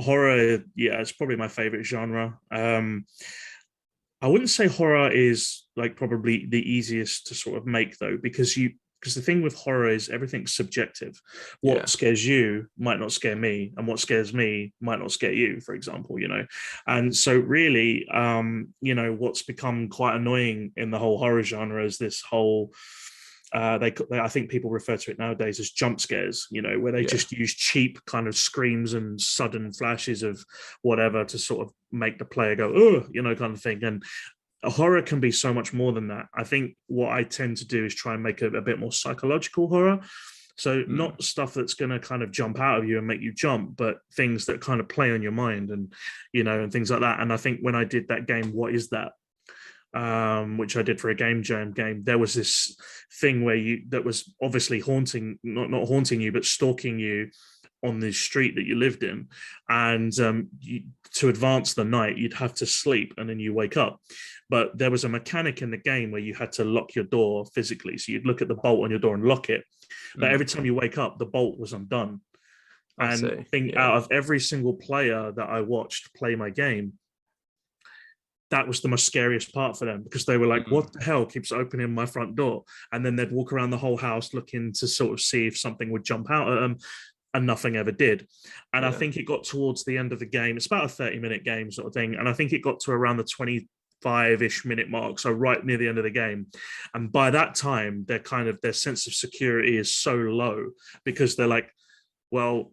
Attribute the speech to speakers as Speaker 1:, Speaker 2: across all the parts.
Speaker 1: Horror, yeah, it's probably my favorite genre. I wouldn't say horror is like probably the easiest to sort of make though, because the thing with horror is everything's subjective. What
Speaker 2: Yeah,
Speaker 1: scares you might not scare me, and what scares me might not scare you, for example. And so really, what's become quite annoying in the whole horror genre is this whole I think people refer to it nowadays as jump scares, where they
Speaker 2: yeah,
Speaker 1: just use cheap kind of screams and sudden flashes of whatever to sort of make the player go, oh, kind of thing. And a horror can be so much more than that. I think what I tend to do is try and make a bit more psychological horror. So
Speaker 2: mm,
Speaker 1: not stuff that's going to kind of jump out of you and make you jump, but things that kind of play on your mind and things like that. And I think when I did that game, What Is That? Which I did for a game jam game, there was this thing that was obviously haunting, not haunting you, but stalking you on the street that you lived in. And to advance the night, you'd have to sleep and then you wake up. But there was a mechanic in the game where you had to lock your door physically. So you'd look at the bolt on your door and lock it. But
Speaker 2: mm.
Speaker 1: every time you wake up, the bolt was undone.
Speaker 2: I
Speaker 1: And I
Speaker 2: see.
Speaker 1: think
Speaker 2: Yeah.
Speaker 1: out of every single player that I watched play my game, that was the most scariest part for them because they were like,
Speaker 2: Mm,
Speaker 1: what the hell keeps opening my front door? And then they'd walk around the whole house looking to sort of see if something would jump out at them, and nothing ever did. And I
Speaker 2: yeah.
Speaker 1: think it got towards the end of the game. It's about a 30-minute game sort of thing. And I think it got to around the 25-ish minute mark, so right near the end of the game. And by that time, their sense of security is so low because they're like, well,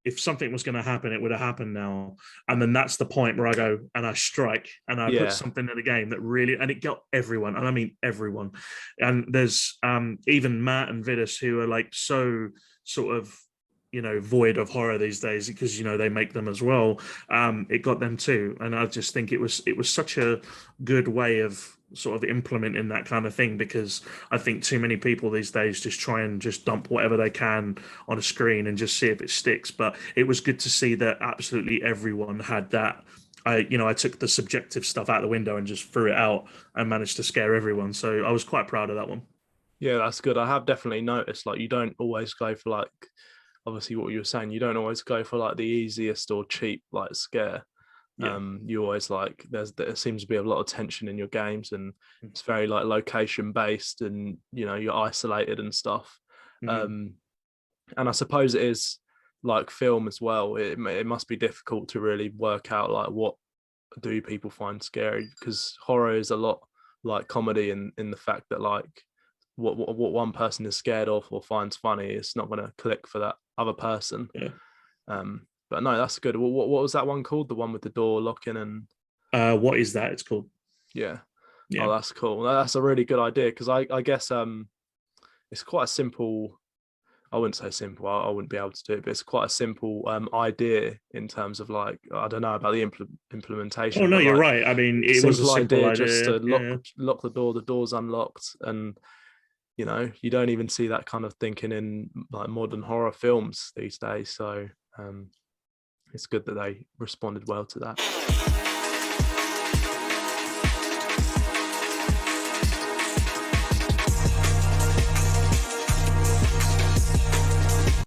Speaker 1: if something was going to happen, it would have happened now. And then that's the point where I go and I strike and I put
Speaker 2: Yeah.
Speaker 1: something in the game that really, and it got everyone, and I mean everyone. And there's even Matt and Vidus who are like so sort of void of horror these days because they make them as well. It got them too, and I just think it was such a good way of sort of implementing that kind of thing because I think too many people these days just try and just dump whatever they can on a screen and just see if it sticks. But it was good to see that absolutely everyone had that. I took the subjective stuff out the window and just threw it out and managed to scare everyone. So I was quite proud of that one.
Speaker 2: Yeah, that's good. I have definitely noticed like you don't always go for like obviously what you were saying, you don't always go for like the easiest or cheap like scare.
Speaker 1: Yeah.
Speaker 2: You always like there seems to be a lot of tension in your games and it's very like location based and you're isolated and stuff.
Speaker 1: Mm-hmm.
Speaker 2: Um and I suppose it is like film as well. It must be difficult to really work out like what do people find scary because horror is a lot like comedy in the fact that like what one person is scared of or finds funny it's not going to click for that other person.
Speaker 1: Yeah.
Speaker 2: But no, that's good. What was that one called, the one with the door locking and
Speaker 1: What Is That? It's called.
Speaker 2: yeah.
Speaker 1: Yeah.
Speaker 2: Oh, that's cool. That's a really good idea because I guess it's quite a simple. I wouldn't say simple. I wouldn't be able to do it, but it's quite a simple idea in terms of like I don't know about the
Speaker 1: Oh
Speaker 2: implementation,
Speaker 1: no,
Speaker 2: but
Speaker 1: you're
Speaker 2: like
Speaker 1: right. I mean, it was a
Speaker 2: simple
Speaker 1: simple
Speaker 2: idea just
Speaker 1: idea.
Speaker 2: to
Speaker 1: Yeah.
Speaker 2: lock the door. The door's unlocked, and you don't even see that kind of thinking in like modern horror films these days. So it's good that they responded well to that.